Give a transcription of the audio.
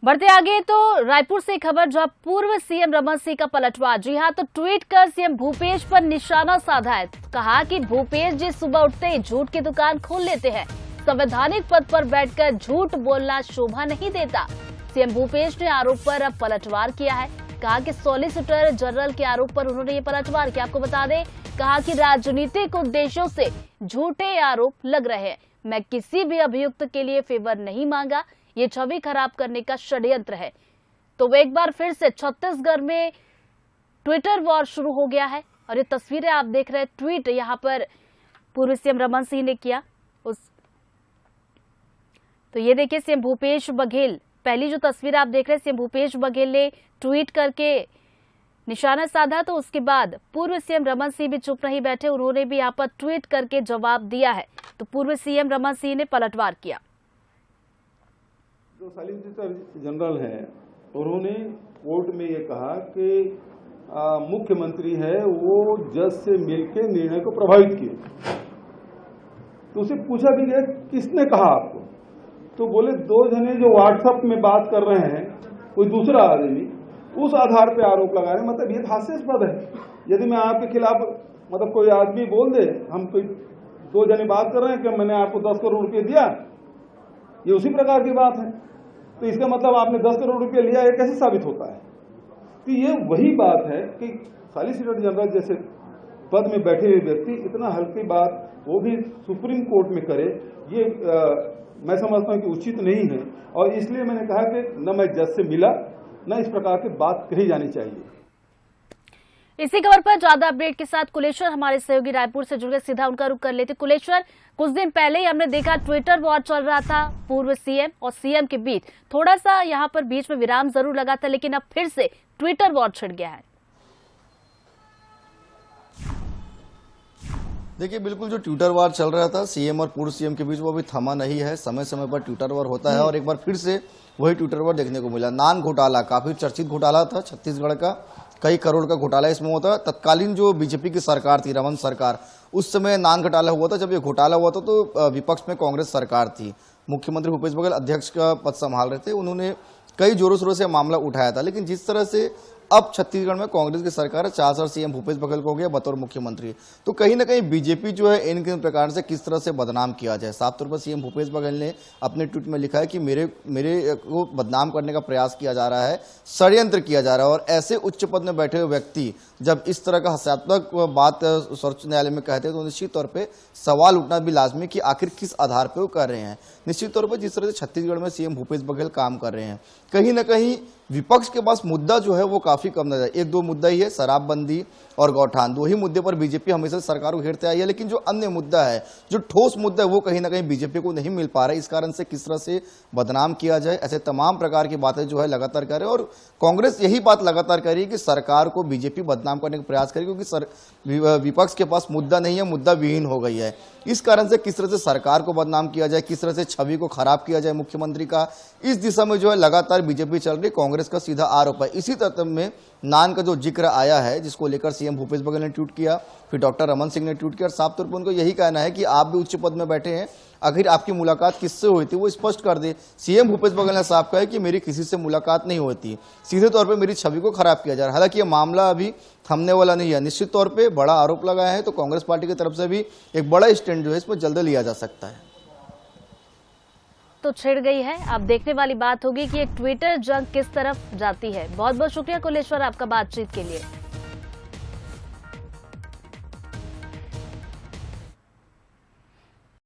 बढ़ते आगे तो रायपुर से खबर, जहां पूर्व सीएम रमन सिंह का पलटवार। जी हां, तो ट्वीट कर सीएम भूपेश पर निशाना साधा है। कहा कि भूपेश जी सुबह उठते ही झूठ की दुकान खोल लेते हैं। संवैधानिक पद पर बैठकर झूठ बोलना शोभा नहीं देता। सीएम भूपेश ने आरोप पर अब पलटवार किया है। कहा कि सॉलिसिटर जनरल के आरोप पर उन्होंने ये पलटवार किया। आपको बता दें, कहा कि राजनीतिक उद्देश्यों से झूठे आरोप लग रहे हैं। मैं किसी भी अभियुक्त के लिए फेवर नहीं मांगा, ये छवि खराब करने का षड्यंत्र है। तो वो एक बार फिर से छत्तीसगढ़ में ट्विटर वॉर शुरू हो गया है। और ये तस्वीरें आप देख रहे हैं, ट्वीट यहां पर पूर्व सीएम रमन सिंह ने किया। तो ये देखिए सीएम भूपेश बघेल, पहली जो तस्वीर आप देख रहे हैं, सीएम भूपेश बघेल ने ट्वीट करके निशाना साधा। तो उसके बाद पूर्व सीएम रमन सिंह भी चुप नहीं बैठे, उन्होंने भी यहाँ पर ट्वीट करके जवाब दिया है। तो पूर्व सीएम रमन सिंह ने पलटवार किया। जो सॉलिसिटर जनरल है, उन्होंने कोर्ट में ये कहा कि मुख्यमंत्री है वो जज से मिलकर निर्णय को प्रभावित किए। तो उसे पूछा भी गया किसने कहा आपको, तो बोले दो जने जो व्हाट्सएप में बात कर रहे हैं, कोई दूसरा आदमी, उस आधार पे आरोप लगा रहे हैं। मतलब ये हास्यास्पद है। यदि मैं आपके खिलाफ मतलब कोई आदमी बोल दे, हम कोई दो जने बात कर रहे हैं कि मैंने आपको 10 करोड़ रुपये दिया, ये उसी प्रकार की बात है। तो इसका मतलब आपने 10 करोड़ रुपये लिया, ये कैसे साबित होता है? तो ये वही बात है कि सॉलिसिटर जनरल जैसे पद में बैठे हुए व्यक्ति इतना हल्की बात वो भी सुप्रीम कोर्ट में करे, ये मैं समझता हूं कि उचित नहीं है। और इसलिए मैंने कहा कि न मैं जज से मिला, न इस प्रकार की बात कही जानी चाहिए। इसी खबर पर ज्यादा अपडेट के साथ कुलेश्वर हमारे सहयोगी रायपुर से जुड़ गए, सीधा उनका रुख कर लेते। कुलेश्वर, कुछ दिन पहले ही हमने देखा ट्विटर वॉर चल रहा था पूर्व सीएम और सीएम के बीच। थोड़ा सा यहाँ पर बीच में विराम जरूर लगा था, लेकिन अब फिर से ट्विटर वॉर छिड़ गया है। देखिए, बिल्कुल जो ट्विटर वार चल रहा था सीएम और पूर्व सीएम के बीच, वो अभी थमा नहीं है। समय समय पर ट्विटर वार होता है और एक बार फिर से वही ट्विटर वार देखने को मिला। नान घोटाला, काफी चर्चित घोटाला था छत्तीसगढ़ का, कई करोड़ का घोटाला इसमें होता। तत्कालीन जो बीजेपी की सरकार थी, रमन सरकार, उस समय नान घोटाला हुआ था। जब ये घोटाला हुआ था तो विपक्ष में कांग्रेस सरकार थी, मुख्यमंत्री भूपेश बघेल अध्यक्ष का पद संभाल रहे थे। उन्होंने कई जोरों शोरों से मामला उठाया था। लेकिन जिस तरह से अब छत्तीसगढ़ में कांग्रेस की सरकार है, 4 साल सीएम भूपेश बघेल को हो गया बतौर मुख्यमंत्री, तो कहीं ना कहीं बीजेपी जो है इन प्रकार से किस तरह से बदनाम किया जाए। साफ तौर पर सीएम भूपेश बघेल ने अपने ट्वीट में लिखा है कि मेरे को बदनाम करने का प्रयास किया जा रहा है, षड्यंत्र किया जा रहा है। और ऐसे उच्च पद में बैठे हुए व्यक्ति जब इस तरह का हास्यात्मक बात सर्वोच्च न्यायालय में कहते हैं तो निश्चित तौर पर सवाल उठना भी लाजमी कि आखिर किस आधार पर वो कर रहे हैं। निश्चित तौर पर जिस तरह से छत्तीसगढ़ में सीएम भूपेश बघेल काम कर रहे हैं, कहीं ना कहीं विपक्ष के पास मुद्दा जो है वो काफी कम नजर है। 1-2 मुद्दा ही है, शराबबंदी और गौठान, 2 ही मुद्दे पर बीजेपी हमेशा सरकार को घेरते आई है। लेकिन जो अन्य मुद्दा है, जो ठोस मुद्दा है, वो कहीं ना कहीं बीजेपी को नहीं मिल पा रहा है। इस कारण से किस तरह से बदनाम किया जाए, ऐसे तमाम प्रकार की बातें जो है लगातार कर रहे हैं। और कांग्रेस यही बात लगातार कर रही है कि सरकार को बीजेपी बदनाम करने का प्रयास करेगी, क्योंकि विपक्ष के पास मुद्दा नहीं है, मुद्दा विहीन हो गई है। इस कारण से किस तरह से सरकार को बदनाम किया जाए, किस तरह से छवि को खराब किया जाए मुख्यमंत्री का, इस दिशा में जो है लगातार बीजेपी चल रही। कांग्रेस का सीधा आरोप है। इसी तरह में नान का जो जिक्र आया है, जिसको लेकर सीएम भूपेश बघेल ने ट्वीट किया, फिर डॉक्टर रमन सिंह ने ट्वीट किया। साफ तौर पर उनको यही कहना है कि आप भी उच्च पद में बैठे हैं, आखिर आपकी मुलाकात किससे हुई थी वो स्पष्ट कर दे। सीएम भूपेश बघेल ने साफ कहा है कि मेरी किसी से मुलाकात नहीं होती, सीधे तौर पर मेरी छवि को खराब किया जा रहा है। हालांकि यह मामला अभी थमने वाला नहीं है। निश्चित तौर पर बड़ा आरोप लगाया है, तो कांग्रेस पार्टी की तरफ से भी एक बड़ा स्टैंड जो है इसमें जल्द लिया जा सकता है। तो छिड़ गई है। अब देखने वाली बात होगी कि एक ट्विटर जंग किस तरफ जाती है। बहुत बहुत शुक्रिया कुलेश्वर आपका बातचीत के लिए।